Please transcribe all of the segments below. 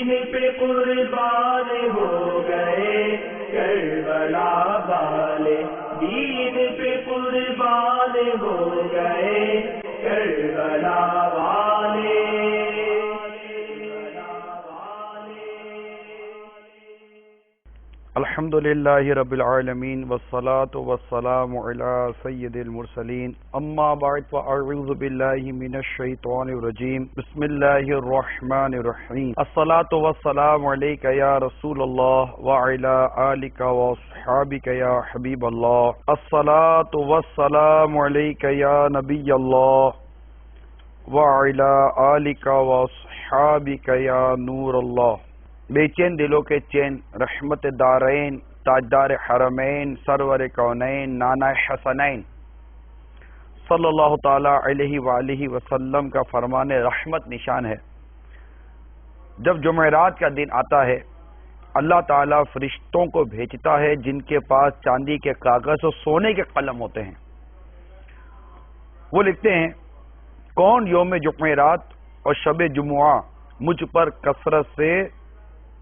دین پہ قربان ہو گئے کربلا والے، دین پہ قربان ہو گئے کربلا والے۔ الحمدللہ رب العالمین والصلاة والسلام علی سید المرسلین، اما بعد فاعوذ باللہ من الشیطان الرجیم، بسم اللہ الرحمن الرحیم۔ الصلاة والسلام علیک یا رسول اللہ وعلی آلک واصحابک یا حبیب اللہ، الصلاة والسلام علیک یا نبی اللہ وعلی آلک واصحابک یا نور اللہ۔ بے چین دلوں کے چین، رحمت دارین، تاجدار حرمین، سرور کونین، نانا حسنین صلی اللہ تعالی علیہ وآلہ وسلم کا فرمان رحمت نشان ہے۔ جب جمعرات کا دن آتا ہے، اللہ تعالیٰ فرشتوں کو بھیجتا ہے جن کے پاس چاندی کے کاغذ اور سونے کے قلم ہوتے ہیں۔ وہ لکھتے ہیں کون یوم جمعرات اور شب جمعہ مجھ پر کثرت سے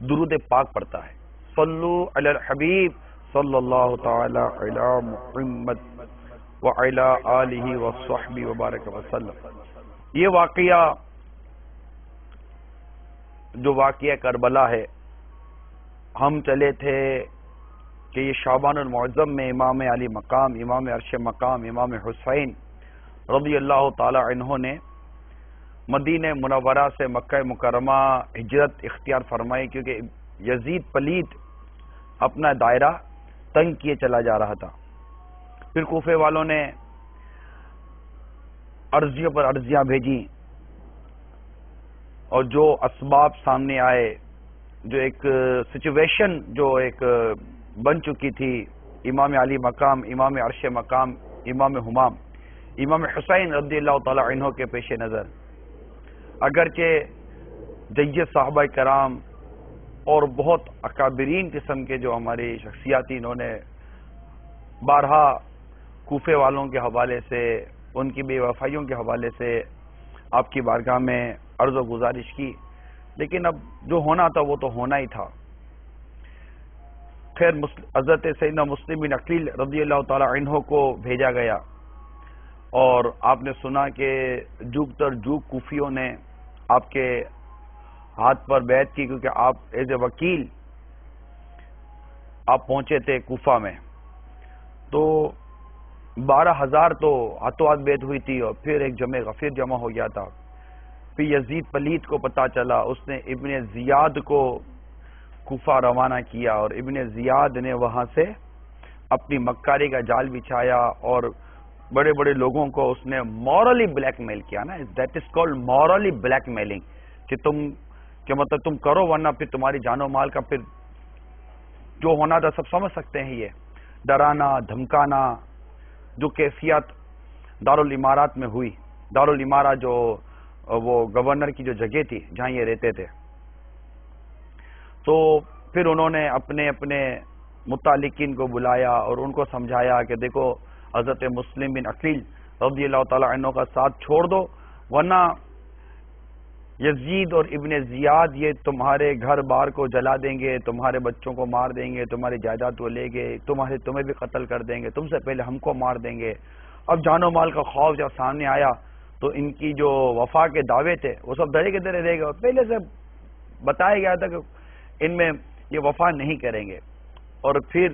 درود پاک پڑھتا ہے۔ صلو علی الحبیب صلی اللہ تعالی علی محمد وعلی آلہ وصحبہ وبارک وسلم۔ یہ واقعہ کربلا ہے۔ ہم چلے تھے کہ یہ شعبان المعظم میں امام علی مقام، امام عرش مقام، امام حسین رضی اللہ تعالی عنہ نے مدینہ منورہ سے مکہ مکرمہ ہجرت اختیار فرمائی، کیونکہ یزید پلید اپنا دائرہ تنگ کیے چلا جا رہا تھا۔ پھر کوفے والوں نے عرضیوں پر عرضیاں بھیجی اور جو اسباب سامنے آئے، جو ایک سچویشن جو ایک بن چکی تھی، امام علی مقام، امام عرش مقام، امام ہمام، امام حسین رضی اللہ تعالی عنہ کے پیش نظر، اگرچہ جید صحابہ کرام اور بہت اکابرین قسم کے جو ہماری شخصیات تھی، انہوں نے بارہا کوفے والوں کے حوالے سے، ان کی بے وفائیوں کے حوالے سے آپ کی بارگاہ میں عرض و گزارش کی، لیکن اب جو ہونا تھا وہ تو ہونا ہی تھا۔ خیر، حضرت سیدنا مسلم بن عقیل رضی اللہ تعالی عنہ کو بھیجا گیا، اور آپ نے سنا کہ جوگ تر جوگ کوفیوں نے آپ کے ہاتھ پر بیعت کی، کیونکہ آپ ایز اے وکیل آپ پہنچے تھے کوفہ میں۔ تو 12,000 تو ہاتھوں ہاتھ بیعت ہوئی تھی، اور پھر ایک جمع غفیر جمع ہو گیا تھا۔ پھر یزید پلید کو پتا چلا، اس نے ابن زیاد کو کوفہ روانہ کیا، اور ابن زیاد نے وہاں سے اپنی مکاری کا جال بچھایا اور بڑے بڑے لوگوں کو اس نے مورلی بلیک میل کیا نا، that is called morally black mailing, کہ مطلب تم کرو ورنہ پھر تمہاری جان و مال کا پھر جو ہونا تھا سب سمجھ سکتے ہیں۔ یہ ڈرانا دھمکانا جو کیفیت دارالامارات میں ہوئی، دارالامارہ جو وہ گورنر کی جو جگہ تھی جہاں یہ رہتے تھے، تو پھر انہوں نے اپنے اپنے متعلقین کو بلایا اور ان کو سمجھایا کہ دیکھو حضرت مسلم بن عقیل رضی اللہ تعالی عنہ کا ساتھ چھوڑ دو، ورنہ یزید اور ابن زیاد یہ تمہارے گھر بار کو جلا دیں گے، تمہارے بچوں کو مار دیں گے، تمہاری جائیداد کو لے گے، تمہیں بھی قتل کر دیں گے، تم سے پہلے ہم کو مار دیں گے۔ اب جان و مال کا خوف جب سامنے آیا تو ان کی جو وفا کے دعوے تھے وہ سب درے کے درے رہ گئے، اور پہلے سے بتایا گیا تھا کہ ان میں یہ وفا نہیں کریں گے۔ اور پھر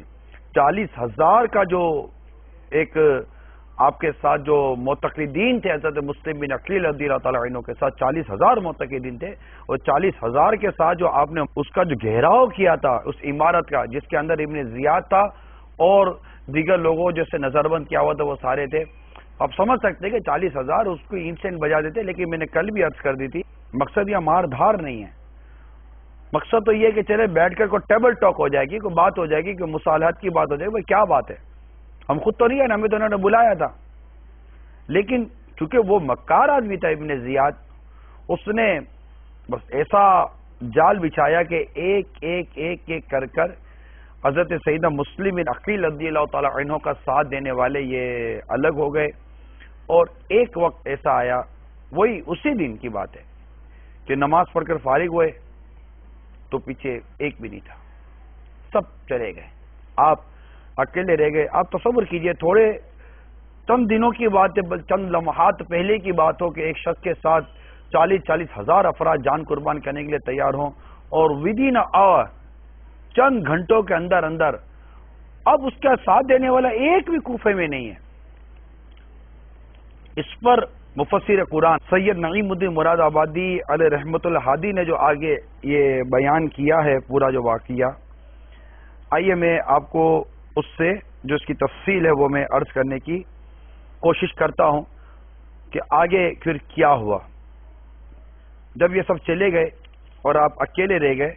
40,000 کا جو ایک آپ کے ساتھ جو معتقدین تھے حضرت مسلم بن عقیل رضی اللہ تعالیٰ عنہ کے ساتھ 40,000 معتقدین تھے، اور 40,000 کے ساتھ جو آپ نے اس کا جو گھیراؤ کیا تھا اس عمارت کا، جس کے اندر ابن زیاد تھا اور دیگر لوگوں جیسے نظر بند کیا ہوا تھا وہ سارے تھے، آپ سمجھ سکتے کہ 40,000 اس کو انسٹنٹ بجا دیتے۔ لیکن میں نے کل بھی عرض کر دی تھی، مقصد یہ مار دھار نہیں ہے، مقصد تو یہ ہے کہ چلے بیٹھ کر کوئی ٹیبل ٹاک ہو جائے گی، کوئی بات ہو جائے گی، کوئی مصالحت کی بات ہو جائے گی۔ بھائی کیا بات ہے، ہم خود تو نہیں ہے نا، ہمیں تو انہوں نے بلایا تھا۔ لیکن چونکہ وہ مکار آدمی تھا ابن زیاد، اس نے بس ایسا جال بچھایا کہ ایک ایک ایک ایک کر کر حضرت سیدنا مسلم بن عقیل رضی اللہ تعالی عنہ کا ساتھ دینے والے یہ الگ ہو گئے۔ اور ایک وقت ایسا آیا، وہی اسی دن کی بات ہے کہ نماز پڑھ کر فارغ ہوئے تو پیچھے ایک بھی نہیں تھا، سب چلے گئے، آپ اکیلے رہ گئے۔ آپ تصور کیجئے، تھوڑے چند دنوں کی بات ہے، چند لمحات پہلے کی بات ہو کہ ایک شخص کے ساتھ 40 ہزار افراد جان قربان کرنے کے لیے تیار ہوں، اور ودین آور چند گھنٹوں کے اندر اندر اب اس کا ساتھ دینے والا ایک بھی کوفے میں نہیں ہے۔ اس پر مفسر قرآن سید نعیم الدین مراد آبادی علیہ رحمت الہادی نے جو آگے یہ بیان کیا ہے پورا جو واقعہ، آئیے میں آپ کو اس سے جو اس کی تفصیل ہے وہ میں عرض کرنے کی کوشش کرتا ہوں کہ آگے پھر کیا ہوا جب یہ سب چلے گئے اور آپ اکیلے رہ گئے۔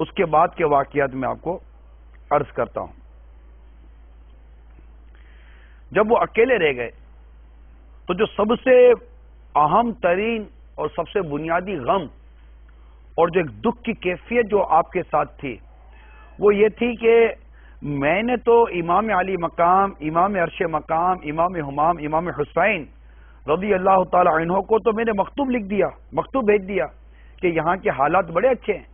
اس کے بعد کے واقعات میں آپ کو عرض کرتا ہوں۔ جب وہ اکیلے رہ گئے تو جو سب سے اہم ترین اور سب سے بنیادی غم اور جو ایک دکھ کی کیفیت جو آپ کے ساتھ تھی وہ یہ تھی کہ میں نے تو امام علی مقام، امام عرش مقام، امام حمام، امام حسین رضی اللہ تعالی عنہ کو تو میں نے مکتوب لکھ دیا، مکتوب بھیج دیا کہ یہاں کے حالات بڑے اچھے ہیں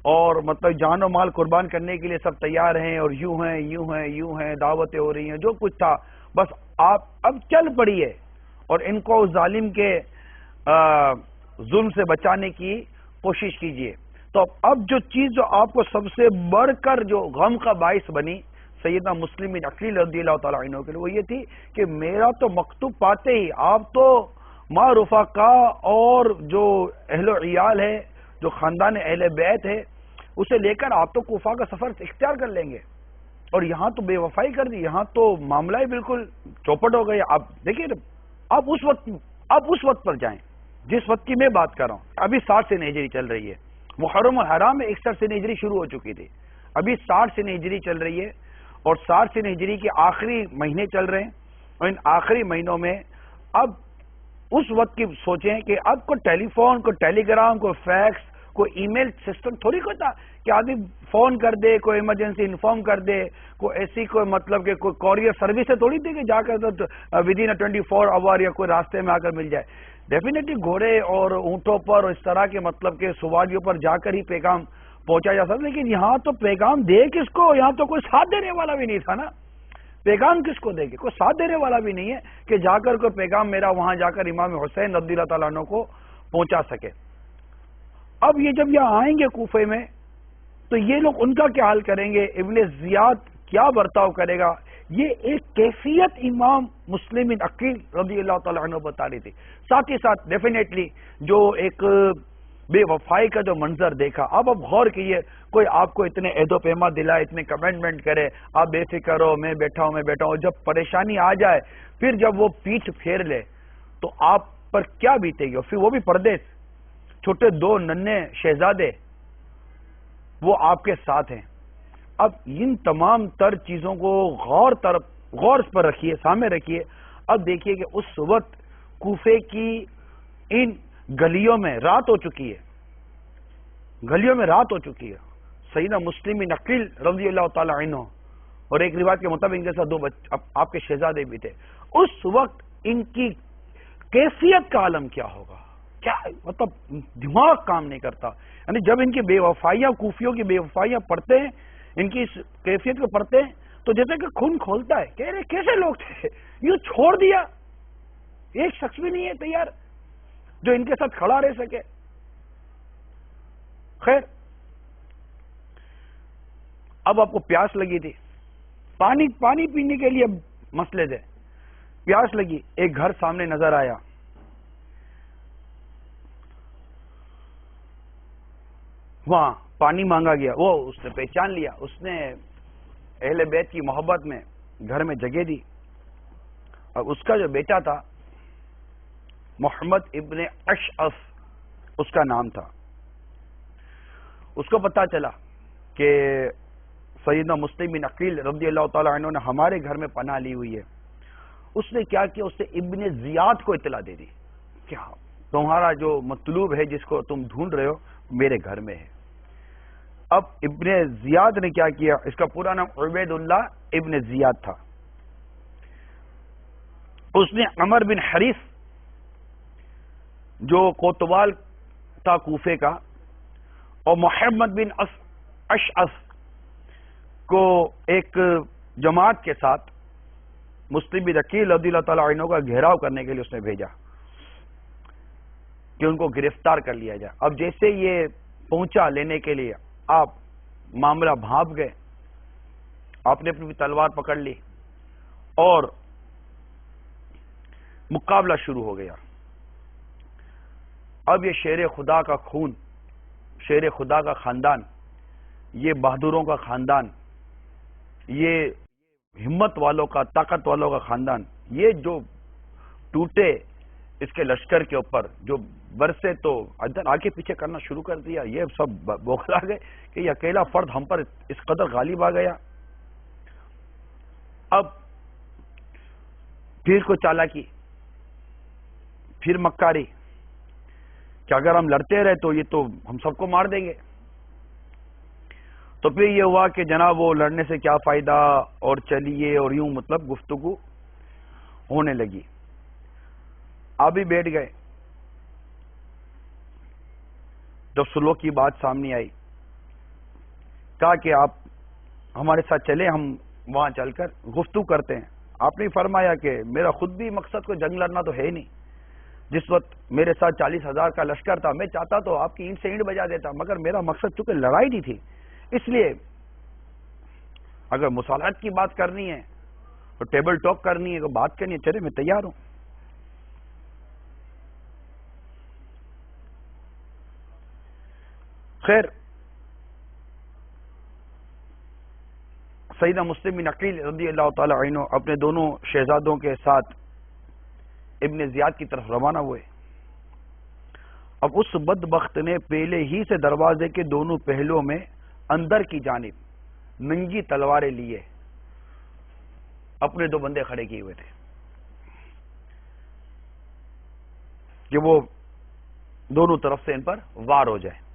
اور مطلب جان و مال قربان کرنے کے لیے سب تیار ہیں، اور یوں ہیں یوں ہیں یوں ہیں، دعوتیں ہو رہی ہیں، جو کچھ تھا بس آپ اب چل پڑیے اور ان کو ظالم کے ظلم سے بچانے کی کوشش کیجیے۔ تو اب جو چیز جو آپ کو سب سے بڑھ کر جو غم کا باعث بنی سیدنا مسلم بن عقیل رضی اللہ تعالیٰ عنہ کے لیے وہ یہ تھی کہ میرا تو مکتوب پاتے ہی آپ تو ماں رفقا اور جو اہل و عیال ہے، جو خاندان اہل بیت ہے، اسے لے کر آپ تو کوفہ کا سفر اختیار کر لیں گے، اور یہاں تو بے وفائی کر دی، یہاں تو معاملہ ہی بالکل چوپٹ ہو گیا۔ آپ دیکھیے آپ اس وقت پر جائیں جس وقت کی میں بات کر رہا ہوں۔ ابھی 60 سے ہجری چل رہی ہے، محرم الحرام میں 61 سے ہجری شروع ہو چکی تھی، ابھی 60 سے ہجری چل رہی ہے، اور 60 سے ہجری کے آخری مہینے چل رہے ہیں، اور ان آخری مہینوں میں اب اس وقت کی سوچیں کہ اب کوئی ٹیلی فون، کوئی ٹیلی گرام، کوئی فیکس، کوئی ای میل سسٹم تھوڑی کوئی تھا کہ آدمی فون کر دے، کوئی ایمرجنسی انفارم کر دے، کوئی ایسی کوئی مطلب کہ کوئی کوریئر سروس سے تھوڑی تھی کہ جا کر ود ان 24 آور یا کوئی راستے میں آ کر مل جائے۔ ڈیفینیٹلی گھوڑے اور اونٹوں پر اور اس طرح کے مطلب کہ سواریوں پر جا کر ہی پیغام پہنچا جا سکتا، لیکن یہاں تو پیغام دے کس کو؟ یہاں تو کوئی ساتھ دینے والا بھی نہیں تھا نا، پیغام کس کو دے گے؟ کوئی ساتھ دینے والا بھی نہیں ہے کہ جا کر کوئی پیغام میرا وہاں جا کر امام حسین رضی اللہ تعالیٰ عنہ کو پہنچا سکے۔ اب یہ جب یہاں آئیں گے کوفے میں تو یہ لوگ ان کا کیا حال کریں گے؟ ابن زیاد کیا برتاؤ کرے گا؟ یہ ایک کیفیت امام مسلم بن عقیل رضی اللہ تعالیٰ عنہ بتا رہی تھی۔ ساتھ ہی ساتھ ڈیفینیٹلی جو ایک بے وفائی کا جو منظر دیکھا، اب غور کیجیے، کوئی آپ کو اتنے عہد و پیما دلائے، اتنے کمٹمنٹ کرے، آپ بے فکر ہو، میں بیٹھا ہوں، جب پریشانی آ جائے پھر جب وہ پیٹھ پھیر لے تو آپ پر کیا بیتے گی؟ پھر وہ بھی پردیس، چھوٹے 2 ننھے شہزادے وہ آپ کے ساتھ ہیں۔ اب ان تمام تر چیزوں کو غور پر رکھیے، سامنے رکھیے۔ اب دیکھیے کہ اس وقت کوفے کی ان گلیوں میں رات ہو چکی ہے، گلیوں میں رات ہو چکی ہے۔ سیدنا مسلم بن عقیل رضی اللہ تعالی عنہ اور ایک روایت کے مطابق ان کے ساتھ 2 بچے آپ کے شہزادے بھی تھے۔ اس وقت ان کی کیفیت کا عالم کیا ہوگا؟ کیا مطلب دماغ کام نہیں کرتا، یعنی جب ان کی بے وفائیاں، کوفیوں کی بے وفائیاں پڑھتے ہیں، ان کی اس کیفیت کو پڑھتے ہیں تو جیسے کہ خون کھولتا ہے کہ ارے کیسے لوگ تھے، یوں چھوڑ دیا، ایک شخص بھی نہیں ہے تیار جو ان کے ساتھ کھڑا رہ سکے۔ خیر، اب آپ کو پیاس لگی تھی، پانی پینے کے لیے مسئلے تھے، پیاس لگی، ایک گھر سامنے نظر آیا، وہاں پانی مانگا گیا، وہ اس نے پہچان لیا، اس نے اہل بیت کی محبت میں گھر میں جگہ دی، اور اس کا جو بیٹا تھا محمد ابن اشعث اس کا نام تھا، اس کو پتا چلا کہ سیدنا مسلم بن عقیل رضی اللہ تعالی عنہ نے ہمارے گھر میں پناہ لی ہوئی ہے۔ اس نے کیا کیا؟ اس نے ابن زیاد کو اطلاع دے دی، کیا تمہارا جو مطلوب ہے جس کو تم ڈھونڈ رہے ہو میرے گھر میں ہے۔ اب ابن زیاد نے کیا کیا؟ اس کا پورا نام عبید اللہ ابن زیاد تھا۔ اس نے عمر بن حریث جو کوتوال تھا کوفے کا، اور محمد بن اشعث کو ایک جماعت کے ساتھ مسلم بن عقیل رضی اللہ تعالیٰ عنہ کا گھیراؤ کرنے کے لیے اس نے بھیجا کہ ان کو گرفتار کر لیا جائے۔ اب جیسے یہ پہنچا لینے کے لیے، آپ معاملہ بھانپ گئے، آپ نے اپنی تلوار پکڑ لی اور مقابلہ شروع ہو گیا۔ اب یہ شیر خدا کا خون، شیر خدا کا خاندان، یہ بہادروں کا خاندان، یہ ہمت والوں کا، طاقت والوں کا خاندان، یہ جو ٹوٹے اس کے لشکر کے اوپر، جو برسے تو ادھر آگے پیچھے کرنا شروع کر دیا، یہ سب بوکھلا گئے کہ یہ اکیلا فرد ہم پر اس قدر غالب آ گیا۔ اب پھر کو چالاکی، پھر مکاری کہ اگر ہم لڑتے رہے تو یہ تو ہم سب کو مار دیں گے۔ تو پھر یہ ہوا کہ جناب وہ لڑنے سے کیا فائدہ، اور چلیے، اور یوں مطلب گفتگو ہونے لگی۔ آپ بھی بیٹھ گئے۔ جب سلو کی بات سامنے آئی، کہا کہ آپ ہمارے ساتھ چلیں، ہم وہاں چل کر گفتگو کرتے ہیں۔ آپ نے فرمایا کہ میرا خود بھی مقصد کو جنگ لڑنا تو ہے نہیں۔ جس وقت میرے ساتھ 40,000 کا لشکر تھا، میں چاہتا تو آپ کی اینٹ سے اینٹ بجا دیتا، مگر میرا مقصد چونکہ لڑائی نہیں تھی، اس لیے اگر مصالحت کی بات کرنی ہے، تو ٹیبل ٹاک کرنی ہے، تو بات کرنی ہے، چلے میں تیار ہوں۔ خیر، سیدنا مسلم بن عقیل رضی اللہ تعالی عنہ اپنے دونوں شہزادوں کے ساتھ ابن زیاد کی طرف روانہ ہوئے۔ اب اس بدبخت نے پہلے ہی سے دروازے کے دونوں پہلوؤں میں اندر کی جانب ننگی تلواریں لیے اپنے دو بندے کھڑے کیے ہوئے تھے کہ وہ دونوں طرف سے ان پر وار ہو جائے۔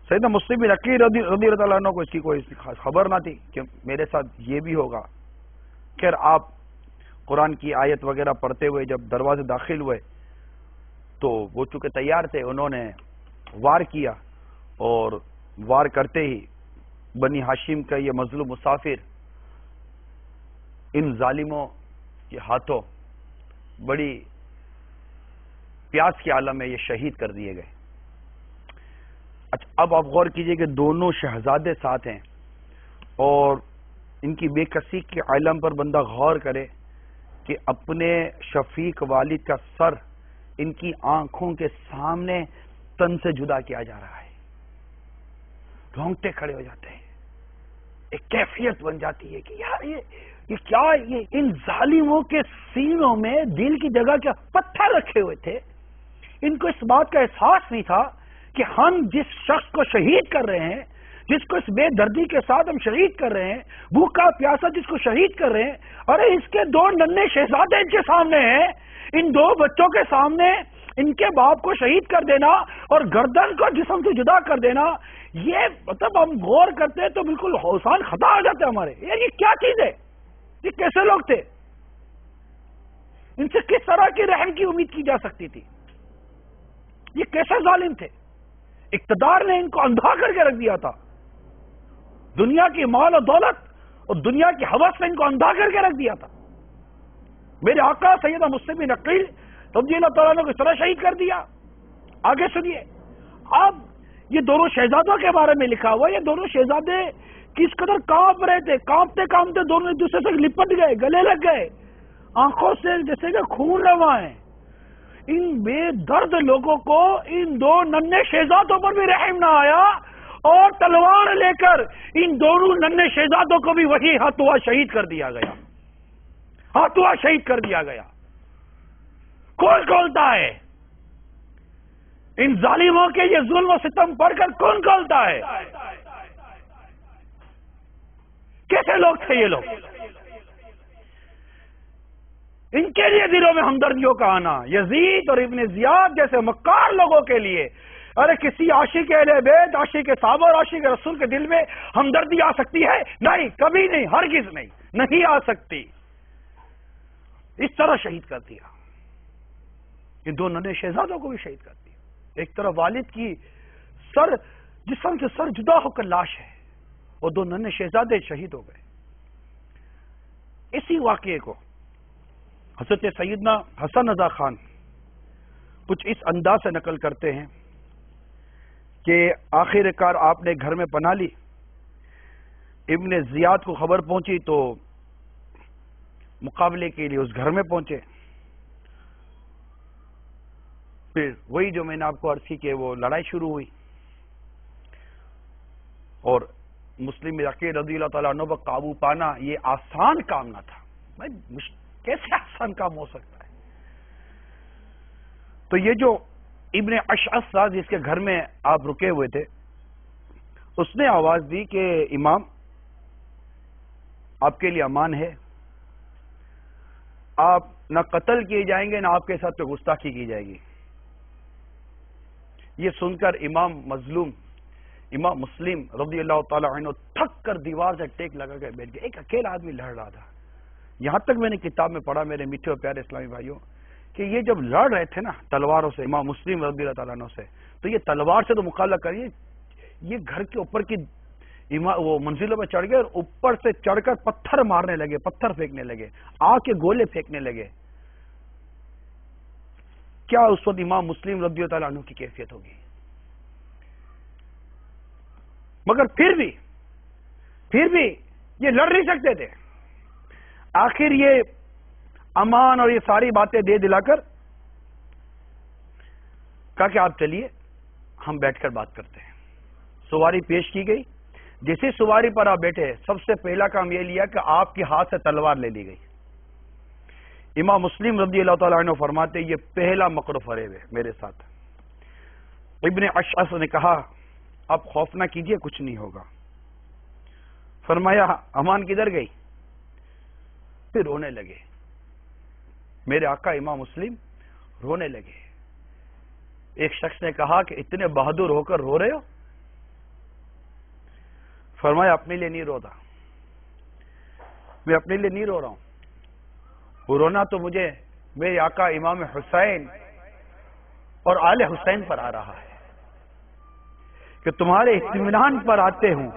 سیدنا مسلم بن عقیل رضی اللہ تعالیٰ عنہ کو اس کی کوئی خبر نہ تھی کہ میرے ساتھ یہ بھی ہوگا۔ خیر، آپ قرآن کی آیت وغیرہ پڑھتے ہوئے جب دروازے داخل ہوئے تو وہ چونکہ تیار تھے، انہوں نے وار کیا، اور وار کرتے ہی بنی ہاشم کا یہ مظلوم مسافر ان ظالموں کے ہاتھوں بڑی پیاس کے عالم میں یہ شہید کر دیے گئے۔ اچھا، اب آپ غور کیجئے کہ دونوں شہزادے ساتھ ہیں، اور ان کی بے کسی کے عالم پر بندہ غور کرے کہ اپنے شفیق والد کا سر ان کی آنکھوں کے سامنے تن سے جدا کیا جا رہا ہے، رونگٹے کھڑے ہو جاتے ہیں، ایک کیفیت بن جاتی ہے کہ یار یہ کیا، یہ ان ظالموں کے سینوں میں دل کی جگہ کیا پتھر رکھے ہوئے تھے۔ ان کو اس بات کا احساس نہیں تھا کہ ہم جس شخص کو شہید کر رہے ہیں، جس کو اس بے دردی کے ساتھ ہم شہید کر رہے ہیں، بھوکا پیاسا جس کو شہید کر رہے ہیں، ارے اس کے دو ننھے شہزادے ان کے سامنے ہیں، ان دو بچوں کے سامنے ان کے باپ کو شہید کر دینا اور گردن کو جسم سے جدا کر دینا، یہ مطلب ہم غور کرتے ہیں تو بالکل ہوشان خطا ہو جاتے ہیں ہمارے۔ یہ کیا چیز ہے؟ یہ کیسے لوگ تھے؟ ان سے کس طرح کی رحم کی امید کی جا سکتی تھی؟ یہ کیسے ظالم تھے؟ اقتدار نے ان کو اندھا کر کے رکھ دیا تھا، دنیا کی مال و دولت اور دنیا کی ہوس نے ان کو اندھا کر کے رکھ دیا تھا۔ میرے آقا سیدنا مسلم بن عقیل رضی اللہ تعالیٰ نے کو اس طرح شہید کر دیا۔ آگے سنیے، اب یہ دونوں شہزادوں کے بارے میں لکھا ہوا، یہ دونوں شہزادے کس قدر کانپ رہے تھے، کانپتے کانپتے دونوں ایک دوسرے سے لپٹ گئے، گلے لگ گئے، آنکھوں سے جیسے کہ خون رواں ہے۔ ان بے درد لوگوں کو ان دو ننھے شہزادوں پر بھی رحم نہ آیا، اور تلوار لے کر ان دونوں ننھے شہزادوں کو بھی وہی ہاتھوں شہید کر دیا گیا، ہاتھوں شہید کر دیا گیا۔ کون کھولتا ہے ان ظالموں کے یہ ظلم و ستم پڑھ کر؟ کون کھولتا ہے؟ کیسے لوگ تھے یہ لوگ؟ ان کے لیے دلوں میں ہمدردیوں کا آنا، یزید اور ابن زیاد جیسے مکار لوگوں کے لیے، ارے کسی عاشق اہل بیت، عاشق صحابہ اور عاشق رسول کے دل میں ہمدردی آ سکتی ہے؟ نہیں، کبھی نہیں، ہرگز نہیں، نہیں آ سکتی۔ اس طرح شہید کر دیا، یہ دو ننھے شہزادوں کو بھی شہید کر دیا۔ ایک طرف والد کی سر جسم سے سر جدا ہو کر لاش ہے، اور دو ننھے شہزادے شہید ہو گئے۔ اسی واقعے کو حضرت سیدنا حسن رضا خان کچھ اس انداز سے نقل کرتے ہیں کہ آخر کار آپ نے گھر میں پناہ لی، ابن زیاد کو خبر پہنچی تو مقابلے کے لیے اس گھر میں پہنچے۔ پھر وہی جو میں نے آپ کو عرض کی کہ وہ لڑائی شروع ہوئی، اور مسلم عقیل رضی اللہ تعالیٰ عنہ پر قابو پانا یہ آسان کام نہ تھا۔ کیسے آسان کام ہو سکتا ہے؟ تو یہ جو ابن اشعث تھا جس کے گھر میں آپ رکے ہوئے تھے، اس نے آواز دی کہ امام آپ کے لیے امان ہے، آپ نہ قتل کیے جائیں گے نہ آپ کے ساتھ گستاخی کی جائے گی۔ یہ سن کر امام مظلوم امام مسلم رضی اللہ تعالی عنہ تھک کر دیوار سے ٹیک لگا کر بیٹھ گئے۔ ایک اکیلا آدمی لڑ رہا تھا۔ یہاں تک میں نے کتاب میں پڑھا میرے میٹھے اور پیارے اسلامی بھائیوں کہ یہ جب لڑ رہے تھے نا تلواروں سے امام مسلم رضی اللہ تعالیٰ عنہ سے، تو یہ تلوار سے تو مقابلہ کریے، یہ گھر کے اوپر کی وہ منزلوں پہ چڑھ گئے اور اوپر سے چڑھ کر پتھر مارنے لگے، پتھر پھینکنے لگے، آگ کے گولے پھینکنے لگے۔ کیا اس وقت امام مسلم رضی اللہ تعالیٰ عنہ کی کیفیت ہوگی؟ مگر پھر بھی یہ لڑ نہیں سکتے تھے۔ آخر یہ امان اور یہ ساری باتیں دے دلا کر کہا کہ آپ چلیے ہم بیٹھ کر بات کرتے ہیں۔ سواری پیش کی گئی، جیسے سواری پر آپ بیٹھے سب سے پہلا کام یہ لیا کہ آپ کے ہاتھ سے تلوار لے لی گئی۔ امام مسلم رضی اللہ تعالیٰ عنہ فرماتے یہ پہلا مکر و فریب ہے میرے ساتھ۔ ابن اشعث نے کہا آپ خوف نہ کیجئے، کچھ نہیں ہوگا۔ فرمایا امان کدھر گئی؟ پھر رونے لگے، میرے آقا امام مسلم رونے لگے۔ ایک شخص نے کہا کہ اتنے بہادر ہو کر رو رہے ہو؟ فرمایا اپنے لیے نہیں رو رہا، میں اپنے لیے نہیں رو رہا ہوں، وہ رونا تو مجھے میرے آقا امام حسین اور آل حسین پر آ رہا ہے کہ تمہارے اطمینان پر آتے ہوں،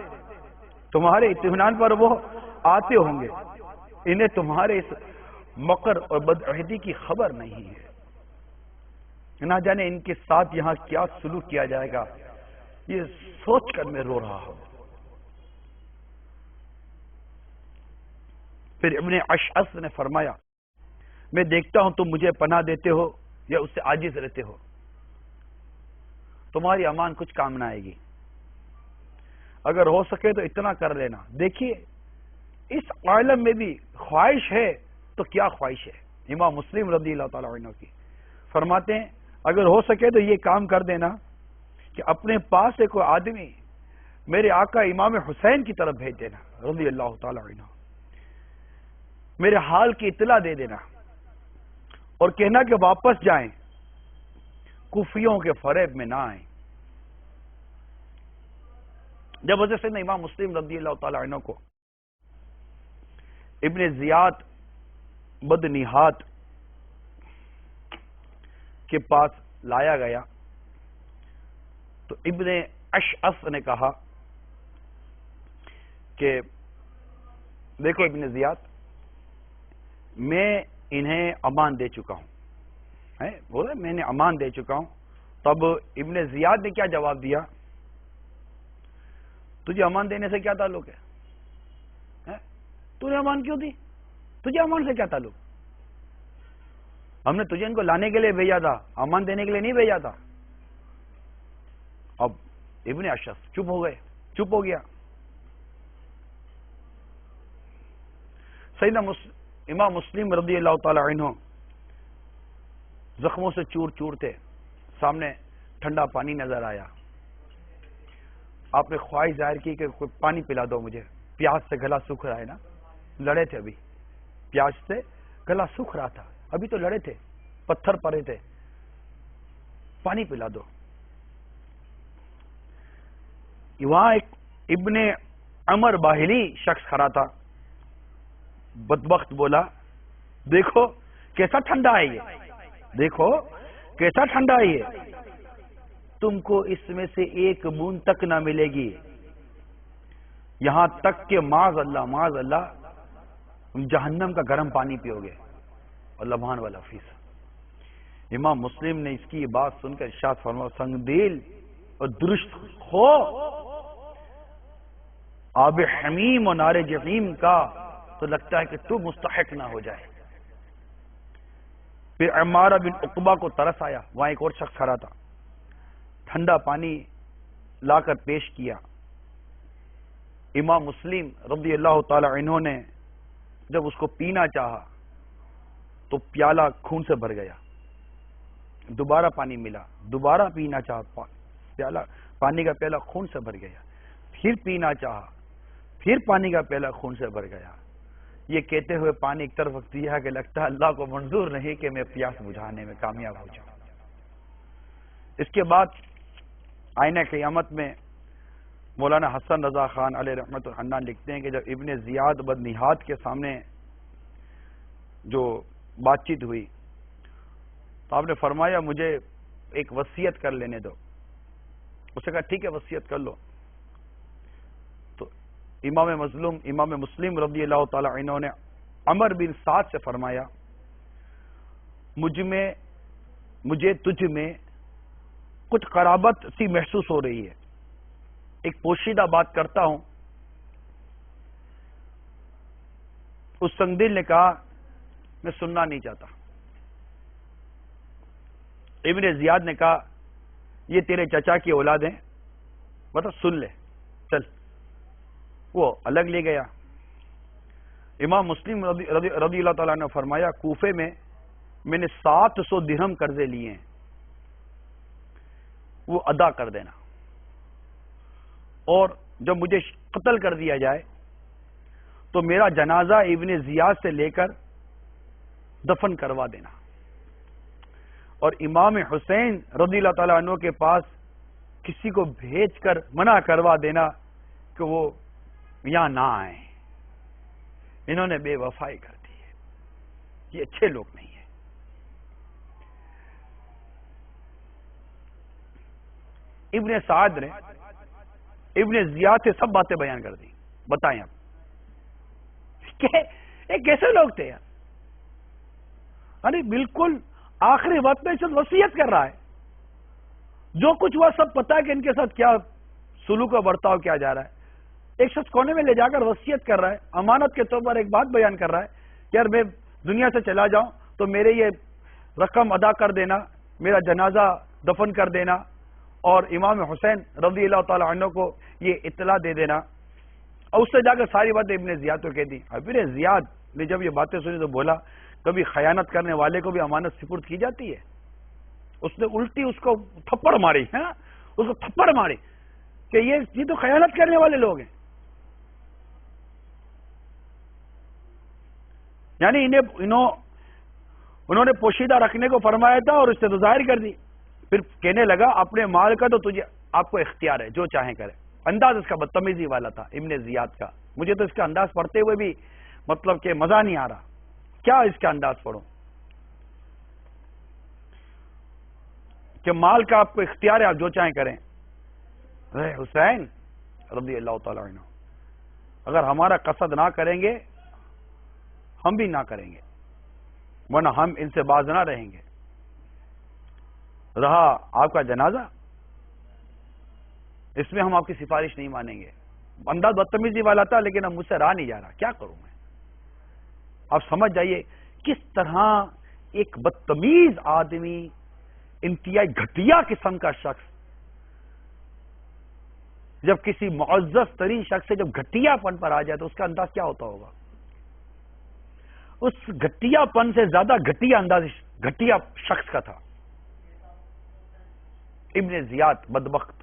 تمہارے اطمینان پر وہ آتے ہوں گے، انہیں تمہارے اس مکر اور بدعہدی کی خبر نہیں ہے، نہ جانے ان کے ساتھ یہاں کیا سلوک کیا جائے گا، یہ سوچ کر میں رو رہا ہوں۔ پھر ابن اشعث نے فرمایا میں دیکھتا ہوں تم مجھے پناہ دیتے ہو یا اس سے عاجز رہتے ہو، تمہاری امان کچھ کام نہ آئے گی، اگر ہو سکے تو اتنا کر لینا۔ دیکھیے اس عالم میں بھی خواہش ہے تو کیا خواہش ہے امام مسلم رضی اللہ تعالیٰ عنہ کی، فرماتے ہیں اگر ہو سکے تو یہ کام کر دینا کہ اپنے پاس سے کوئی آدمی میرے آقا امام حسین کی طرف بھیج دینا رضی اللہ تعالیٰ عنہ، میرے حال کی اطلاع دے دینا اور کہنا کہ واپس جائیں، کفیوں کے فریب میں نہ آئیں۔ جب حضرت سیدنا امام مسلم رضی اللہ تعالیٰ عنہ کو ابن زیاد بدنہاد کے پاس لایا گیا تو ابن اشعث نے کہا کہ دیکھو ابن زیاد میں انہیں امان دے چکا ہوں، بولے میں نے امان دے چکا ہوں۔ تب ابن زیاد نے کیا جواب دیا؟ تجھے امان دینے سے کیا تعلق ہے؟ تو نے امان کیوں دی؟ تجھے امان سے کیا تعلق؟ ہم نے تجھے ان کو لانے کے لیے بھیجا تھا، امان دینے کے لیے نہیں بھیجا تھا۔ اب ابن اشعث چپ ہو گیا۔ سیدنا امام مسلم رضی اللہ تعالی عنہ زخموں سے چور چور تھے، سامنے ٹھنڈا پانی نظر آیا، آپ نے خواہش ظاہر کی کہ کوئی پانی پلا دو مجھے، پیاس سے گلا سوکھ رہا ہے نا، لڑے تھے ابھی، پیاس سے گلا سوکھ رہا تھا، ابھی تو لڑے تھے، پتھر پڑے تھے، پانی پلا دو۔ وہاں ایک ابن عمر باہلی شخص کھڑا تھا، بدبخت بولا دیکھو کیسا ٹھنڈا ہے یہ، دیکھو کیسا ٹھنڈا ہے یہ، تم کو اس میں سے ایک بوند تک نہ ملے گی، یہاں تک کہ معاذ اللہ جہنم کا گرم پانی پیو گے، اور لبھان والا فیس۔ امام مسلم نے اس کی یہ بات سن کر ارشاد فرمایا، سنگدل اور درست ہو آب حمیم اور نار جحیم کا تو لگتا ہے کہ تو مستحق نہ ہو جائے۔ پھر عمارہ بن عقبہ کو ترس آیا، وہاں ایک اور شخص کھڑا تھا، ٹھنڈا پانی لا کر پیش کیا۔ امام مسلم رضی اللہ تعالی عنہ نے جب اس کو پینا چاہا تو پیالہ خون سے بھر گیا، دوبارہ پانی ملا، دوبارہ پینا چاہا، پانی کا پیالہ خون سے بھر گیا، پھر پینا چاہا، پھر پانی کا پیالہ خون سے بھر گیا۔ یہ کہتے ہوئے پانی ایک طرف رکھ دیا کہ لگتا ہے اللہ کو منظور نہیں کہ میں پیاس بجھانے میں کامیاب ہو جاؤں۔ اس کے بعد آئینہ قیامت میں مولانا حسن رضا خان علیہ رحمت الحنان لکھتے ہیں کہ جب ابن زیاد بدنہاد کے سامنے جو بات چیت ہوئی تو آپ نے فرمایا مجھے ایک وصیت کر لینے دو۔ اس نے کہا ٹھیک ہے وصیت کر لو۔ تو امام مسلم رضی اللہ تعالی عنہ نے عمر بن سعد سے فرمایا، مجھے تجھ میں کچھ قرابت سی محسوس ہو رہی ہے، ایک پوشیدہ بات کرتا ہوں۔ اس سنگدل نے کہا میں سننا نہیں چاہتا۔ ابن زیاد نے کہا یہ تیرے چچا کی اولاد ہیں، بتا سن لے چل۔ وہ الگ لے گیا۔ امام مسلم رضی اللہ تعالیٰ نے فرمایا کوفے میں میں نے 700 درہم قرضے لیے ہیں، وہ ادا کر دینا، اور جب مجھے قتل کر دیا جائے تو میرا جنازہ ابن زیاد سے لے کر دفن کروا دینا، اور امام حسین رضی اللہ تعالیٰ عنہ کے پاس کسی کو بھیج کر منع کروا دینا کہ وہ یہاں نہ آئیں، انہوں نے بے وفائی کر دی ہے، یہ اچھے لوگ نہیں ہیں۔ ابن سعد نے ابن زیاد سے سب باتیں بیان کر دی، بتائیں آپ یہ کیسے لوگ تھے یار؟ ارے بالکل آخری وقت میں صرف وصیت کر رہا ہے، جو کچھ ہوا سب پتا ہے کہ ان کے ساتھ کیا سلوک و برتاؤ کیا جا رہا ہے۔ ایک شخص کونے میں لے جا کر وصیت کر رہا ہے، امانت کے طور پر ایک بات بیان کر رہا ہے کہ یار میں دنیا سے چلا جاؤں تو میرے یہ رقم ادا کر دینا، میرا جنازہ دفن کر دینا، اور امام حسین رضی اللہ تعالی عنہ کو یہ اطلاع دے دینا۔ اور اس سے جا کر ساری باتیں ابن زیاد کو کہہ دی۔ ابن زیاد نے جب یہ باتیں سنی تو بولا کبھی خیانت کرنے والے کو بھی امانت سپرد کی جاتی ہے؟ اس نے الٹی اس کو تھپڑ ماری، اس کو تھپڑ ماری کہ یہ تو خیانت کرنے والے لوگ ہیں، یعنی انہوں نے پوشیدہ رکھنے کو فرمایا تھا اور اس سے تو ظاہر کر دی۔ پھر کہنے لگا اپنے مال کا تو آپ کو اختیار ہے، جو چاہیں کرے۔ انداز اس کا بدتمیزی والا تھا ابن زیاد کا، مجھے تو اس کا انداز پڑھتے ہوئے بھی مطلب کہ مزہ نہیں آ رہا، کیا اس کا انداز پڑھوں کہ مال کا آپ کو اختیار ہے، آپ جو چاہیں کریں۔ حسین رضی اللہ تعالی عنہ اگر ہمارا قصد نہ کریں گے ہم بھی نہ کریں گے، ورنہ ہم ان سے باز نہ رہیں گے۔ رہا آپ کا جنازہ، اس میں ہم آپ کی سفارش نہیں مانیں گے۔ انداز بدتمیزی والا تھا لیکن اب مجھ سے رہا نہیں جا رہا، کیا کروں میں؟ آپ سمجھ جائیے کس طرح ایک بدتمیز آدمی، انتہائی گھٹیا قسم کا شخص، جب کسی معزز ترین شخص سے جب گھٹیا پن پر آ جائے تو اس کا انداز کیا ہوتا ہوگا؟ اس گھٹیا پن سے زیادہ گھٹیا انداز گھٹیا شخص کا تھا ابن زیاد بدبخت۔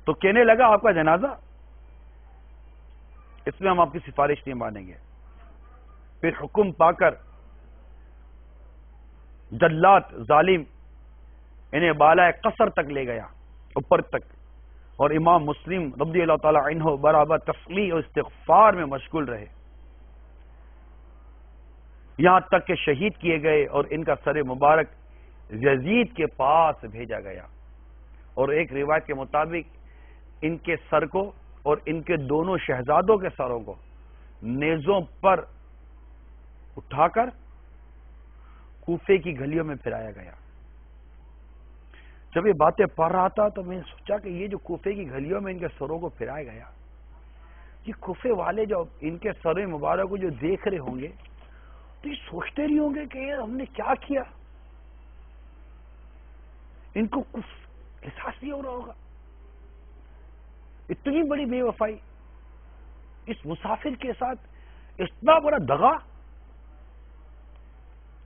تو کہنے لگا آپ کا جنازہ، اس میں ہم آپ کی سفارش نہیں مانیں گے۔ پھر حکم پا کر جلات ظالم انہیں بالائے قصر تک لے گیا، اوپر تک، اور امام مسلم رضی اللہ تعالی عنہ برابر تسلیح اور استغفار میں مشغول رہے، یہاں تک کہ شہید کیے گئے اور ان کا سر مبارک یزید کے پاس بھیجا گیا، اور ایک روایت کے مطابق ان کے سر کو اور ان کے دونوں شہزادوں کے سروں کو نیزوں پر اٹھا کر کوفے کی گلیوں میں پھرایا گیا۔ جب یہ باتیں پڑھ رہا تھا تو میں نے سوچا کہ یہ جو کوفے کی گلیوں میں ان کے سروں کو پھرایا گیا، یہ کوفے والے جو ان کے سر مبارک کو جو دیکھ رہے ہوں گے تو یہ سوچتے نہیں ہوں گے کہ یہ ہم نے کیا کیا، ان کو کچھ احساس نہیں ہو رہا ہوگا، اتنی بڑی بے وفائی، اس مسافر کے ساتھ اتنا بڑا دغا،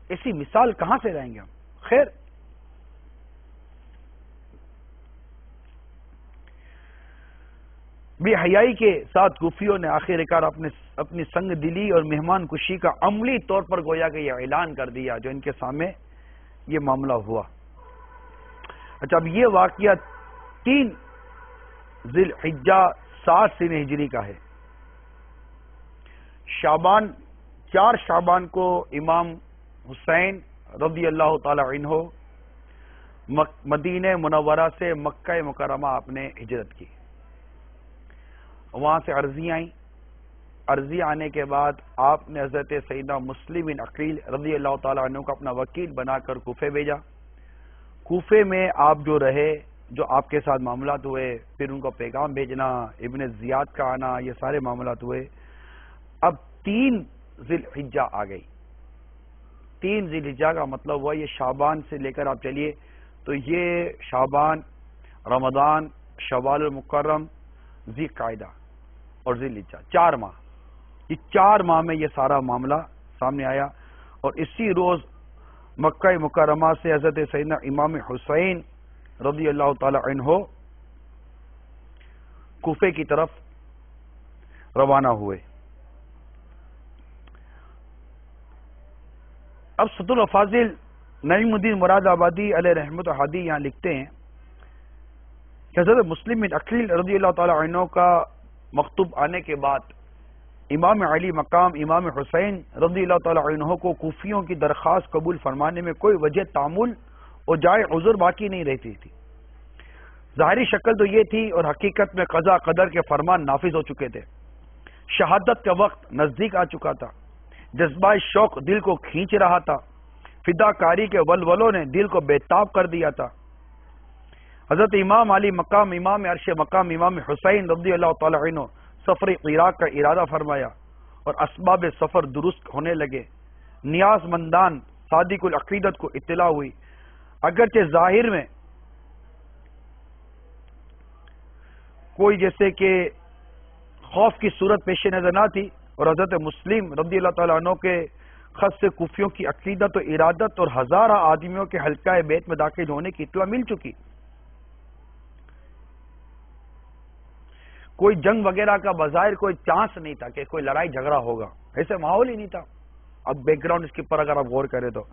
ایسی مثال کہاں سے رہیں گے ہم؟ خیر، بے حیائی کے ساتھ کوفیوں نے آخر کار اپنی سنگ دلی اور مہمان کشی کا عملی طور پر گویا کہ یہ اعلان کر دیا جو ان کے سامنے یہ معاملہ ہوا۔ اچھا، اب یہ واقعہ 3 ذی الحجہ 7 ہجری کا ہے۔ 4 شعبان کو امام حسین رضی اللہ تعالی عنہ مدینہ منورہ سے مکہ مکرمہ آپ نے ہجرت کی، وہاں سے عرضی آئیں، عرضی آنے کے بعد آپ نے حضرت سیدنا مسلم بن عقیل رضی اللہ تعالیٰ عنہ کو اپنا وکیل بنا کر کوفے بھیجا۔ کوفے میں آپ جو رہے، جو آپ کے ساتھ معاملات ہوئے، پھر ان کو پیغام بھیجنا، ابن زیاد کا آنا، یہ سارے معاملات ہوئے۔ اب 3 ذی الحجہ آ گئی۔ 3 ذی الحجہ کا مطلب ہوا یہ شعبان سے لے کر آپ چلیے تو یہ شعبان، رمضان، شوال المکرم، ذی قعدہ اور ذی الحجہ، 4 ماہ، یہ 4 ماہ میں یہ سارا معاملہ سامنے آیا۔ اور اسی روز مکہ مکرمہ سے حضرت سیدنا امام حسین رضی اللہ تعالی عنہ کوفے کی طرف روانہ ہوئے۔ اب سد الافاضل نعیم الدین مراد آبادی علیہ رحمت ہادی یہاں لکھتے ہیں کہ حضرت مسلم بن عقیل رضی اللہ تعالی عنہ کا مکتوب آنے کے بعد امام علی مقام امام حسین رضی اللہ تعالی عنہ کو کوفیوں کی درخواست قبول فرمانے میں کوئی وجہ تعامل اور جائے عذر باقی نہیں رہتی تھی۔ ظاہری شکل تو یہ تھی اور حقیقت میں قضا قدر کے فرمان نافذ ہو چکے تھے۔ شہادت کا وقت نزدیک آ چکا تھا، جذبہ شوق دل کو کھینچ رہا تھا، فدا کاری کے ولولوں نے دل کو بےتاب کر دیا تھا۔ حضرت امام علی مقام امام عرش مقام امام حسین رضی اللہ تعالی عنہ سفر عراق کا ارادہ فرمایا اور اسباب سفر درست ہونے لگے۔ نیاز مندان صادق العقیدت کو اطلاع ہوئی، اگرچہ ظاہر میں کوئی جیسے کہ خوف کی صورت پیش نظر نہ تھی، اور حضرت مسلم رضی اللہ تعالیٰ عنہ کے خط سے کوفیوں کی عقیدت و ارادت اور ہزارہ آدمیوں کے حلقہ بیت میں داخل ہونے کی اطلاع مل چکی۔ کوئی جنگ وغیرہ کا بظاہر کوئی چانس نہیں تھا کہ کوئی لڑائی جھگڑا ہوگا، ایسے ماحول ہی نہیں تھا۔ اب بیک گراؤنڈ اس کے پر اگر آپ غور کریں تو،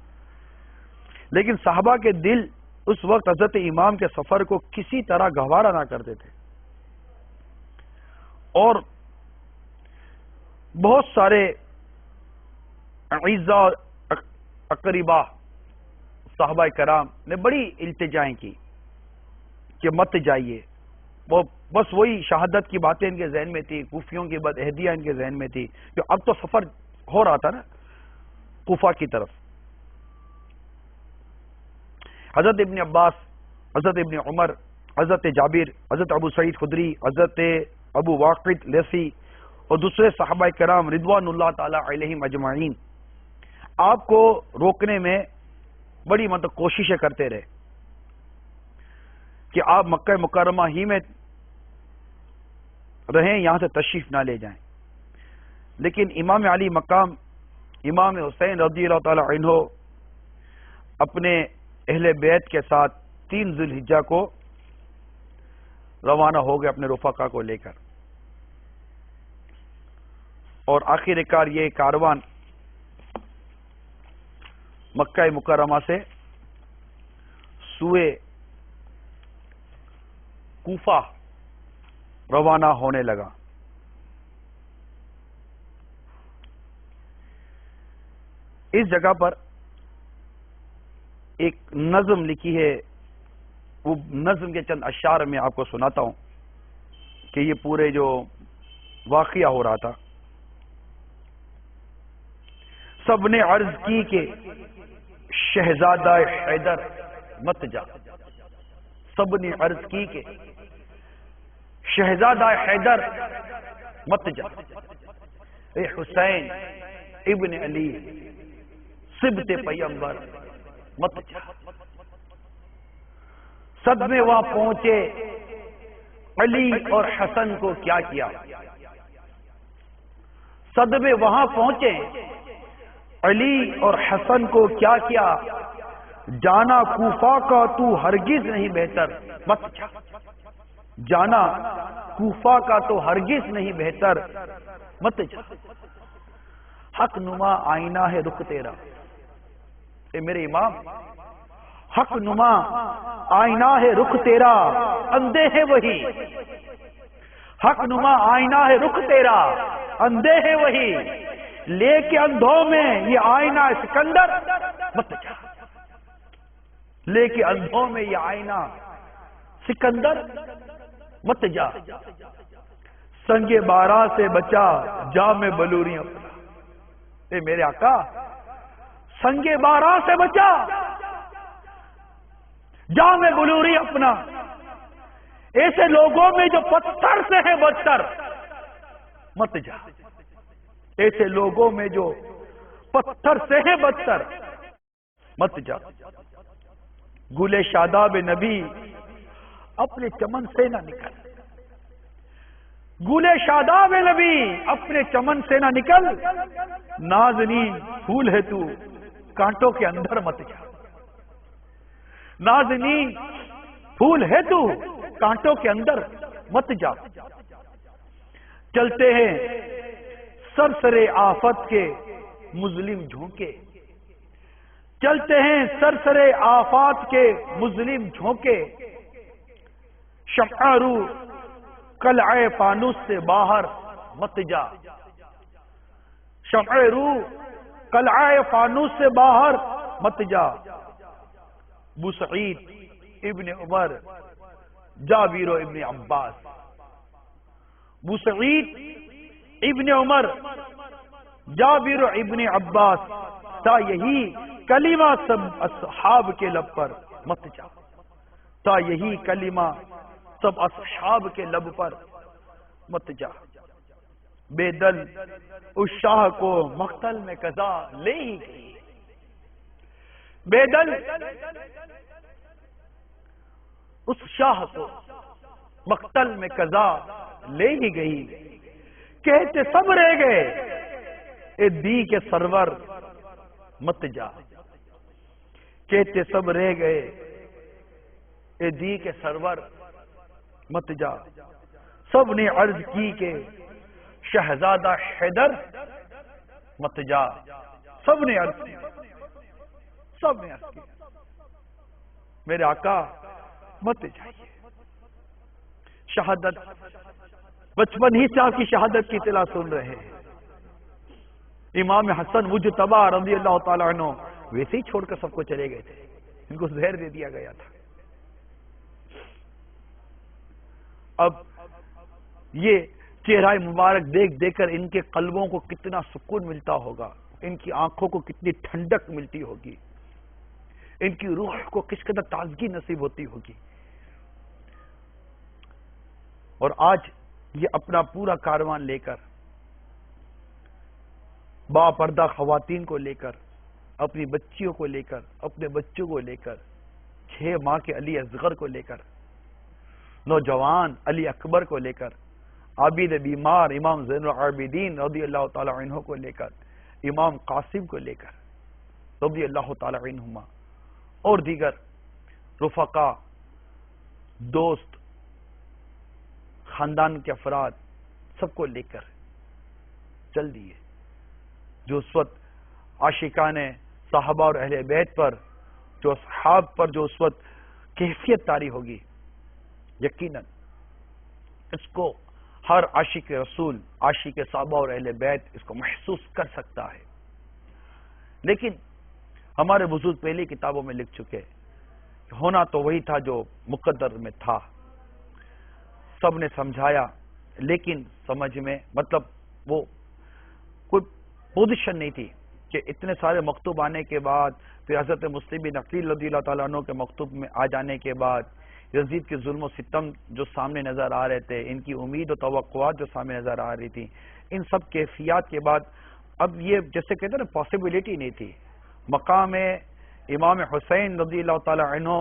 لیکن صحابہ کے دل اس وقت حضرت امام کے سفر کو کسی طرح گوارا نہ کرتے تھے، اور بہت سارے اعزاء اور اقربا صحابہ کرام نے بڑی التجائیں کی کہ مت جائیے، وہ بس وہی شہادت کی باتیں ان کے ذہن میں تھی، کوفیوں کی بدعہدیاں ان کے ذہن میں تھی، کہ اب تو سفر ہو رہا تھا نا کوفہ کی طرف۔ حضرت ابن عباس، حضرت ابن عمر، حضرت جابر، حضرت ابو سعید خدری، حضرت ابو واقد لیثی اور دوسرے صحابہ کرام رضوان اللہ تعالی علیہم اجمعین آپ کو روکنے میں بڑی کوششیں کرتے رہے کہ آپ مکہ مکرمہ ہی میں رہیں، یہاں سے تشریف نہ لے جائیں۔ لیکن امام علی مقام امام حسین رضی اللہ تعالی عنہ اپنے اہل بیت کے ساتھ 3 ذی الحجہ کو روانہ ہو گئے اپنے رفقا کو لے کر، اور آخر کار یہ کاروان مکہ مکرمہ سے سوئے کوفہ روانہ ہونے لگا۔ اس جگہ پر ایک نظم لکھی ہے، وہ نظم کے چند اشعار میں آپ کو سناتا ہوں کہ یہ پورے جو واقعہ ہو رہا تھا. سب نے عرض کی کہ شہزادہ حیدر مت جا. سب نے عرض کی کہ شہزادہ حیدر مت جا. اے حسین ابن علی صبت پیغمبر مت جا. صدمے وہاں پہنچے، علی اور حسن کو کیا کیا. صدمے وہاں پہنچے، علی اور حسن کو کیا کیا. جانا کوفہ کا تو ہرگز نہیں بہتر مت جا. جانا کوفہ کا تو ہرگز نہیں بہتر مت جا. حق نما آئینہ ہے رخ تیرا. اے میرے امام، حق نما آئینہ ہے رخ تیرا، اندھے ہے وہی. حق نما آئینہ ہے رخ تیرا، اندھے ہے وہی. لے کے اندھوں میں یہ آئینہ سکندر مت جا. لے کے اندھوں میں یہ آئینہ سکندر مت جا. سنگ بارہ سے بچا جام بلوریاں اپنا. اے میرے آقا، سنگ بارہ سے بچا جام بلوری اپنا. ایسے لوگوں میں جو پتھر سے ہے بدتر مت جا. ایسے لوگوں میں جو پتھر سے ہے بدتر مت جا. گل شاداب نبی اپنے چمن سے نہ نکل. گل شاداب نبی اپنے چمن سے نہ نکل. نازنین پھول ہے تو کانٹوں کے اندر مت جا. نازنین پھول ہے تو کانٹوں کے اندر مت جا. چلتے ہیں سرسرے آفت کے مظلم جھونکے. چلتے ہیں سرسرے آفات کے مظلم جھونکے. شمع رو قلعہ فانوس سے باہر مت جا. شمع رو قلعہ فانوس سے باہر مت جا. بوسعید ابن عمر جابر ابن عباس. بوسعید ابن عمر جابر ابن عباس تا یہی کلمہ سب اصحاب کے لب پر مت جا. تا یہی کلمہ سب اصحاب کے لب پر مت جا. بے دل اس شاہ کو مقتل میں قضا لے ہی گئی. بے دل اس شاہ کو مقتل میں قضا لے ہی گئی. کہتے سب رہ گئے اے دی کے سرور مت جا. کہتے سب رہ گئے اے دی کے سرور مت جا. سب نے عرض کی کہ شہزادہ حیدر مت جا. سب نے عرض کی. سب نے عرض کی میرے آقا مت جائیے. شہادت بچپن ہی سے آپ کی شہادت کی اطلاع سن رہے ہیں. امام حسن مجتبی رضی اللہ تعالیٰ عنہ ویسے ہی چھوڑ کر سب کو چلے گئے تھے. ان کو زہر دے دیا گیا تھا. اب یہ چہرہ مبارک دیکھ دیکھ کر ان کے قلبوں کو کتنا سکون ملتا ہوگا. ان کی آنکھوں کو کتنی ٹھنڈک ملتی ہوگی. ان کی روح کو کس قدر تازگی نصیب ہوتی ہوگی. اور آج یہ اپنا پورا کاروان لے کر، با پردہ خواتین کو لے کر، اپنی بچیوں کو لے کر، اپنے بچوں کو لے کر، 6 ماہ کے علی اصغر کو لے کر، نوجوان علی اکبر کو لے کر، عابد بیمار امام زین العابدین رضی اللہ تعالی عنہ کو لے کر، امام قاسم کو لے کر رضی اللہ تعالی عنہما، اور دیگر رفقا، دوست، خاندان کے افراد، سب کو لے کر چل دیے. جو اس وقت عاشقان صحابہ اور اہل بیت پر، جو اصحاب پر جو اس وقت کیفیت طاری ہوگی، یقیناً اس کو ہر عاشق رسول، عاشق صحابہ اور اہل بیت اس کو محسوس کر سکتا ہے. لیکن ہمارے بزرگ پہلی کتابوں میں لکھ چکے، ہونا تو وہی تھا جو مقدر میں تھا. سب نے سمجھایا لیکن سمجھ میں مطلب وہ کوئی پوزیشن نہیں تھی کہ اتنے سارے مکتوب آنے کے بعد پھر حضرت مسلم بن عقیل رضی اللہ تعالیٰ عنہ کے مکتوب میں آ جانے کے بعد یزید کے ظلم و ستم جو سامنے نظر آ رہے تھے، ان کی امید و توقعات جو سامنے نظر آ رہی تھی، ان سب کیفیات کے بعد اب یہ جیسے کہتے ہیں نا پاسبلٹی نہیں تھی. مقام امام حسین رضی اللہ تعالیٰ عنہ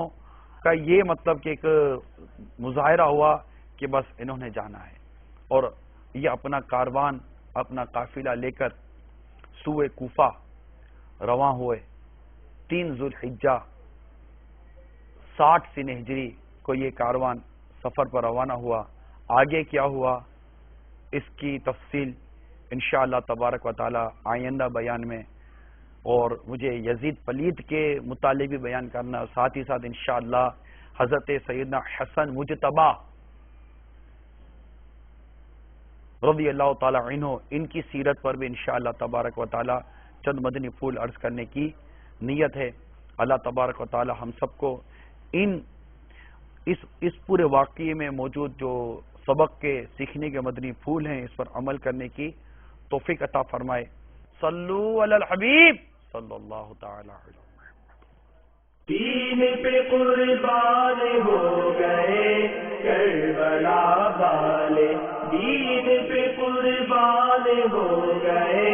کا یہ مطلب کہ ایک مظاہرہ ہوا کہ بس انہوں نے جانا ہے، اور یہ اپنا کاروان اپنا قافلہ لے کر سوئے کوفہ رواں ہوئے. 3 ذوالحجہ 60 سن ہجری کو یہ کاروان سفر پر روانہ ہوا. آگے کیا ہوا اس کی تفصیل انشاءاللہ تبارک و تعالی آئندہ بیان میں، اور مجھے یزید پلید کے متعلق بھی بیان کرنا، اور ساتھ ہی ساتھ انشاءاللہ حضرت سیدنا حسن مجتبی رضی اللہ تعالی عنہ ان کی سیرت پر بھی انشاءاللہ تبارک و تعالی چند مدنی پھول عرض کرنے کی نیت ہے. اللہ تبارک و تعالی ہم سب کو اس پورے واقعے میں موجود جو سبق کے سیکھنے کے مدنی پھول ہیں اس پر عمل کرنے کی توفیق عطا فرمائے. صلو علی الحبیب صلی اللہ تعالی علیہ وسلم. دین پہ قربان ہو گئے کربلا والے، دین پہ قربان ہو گئے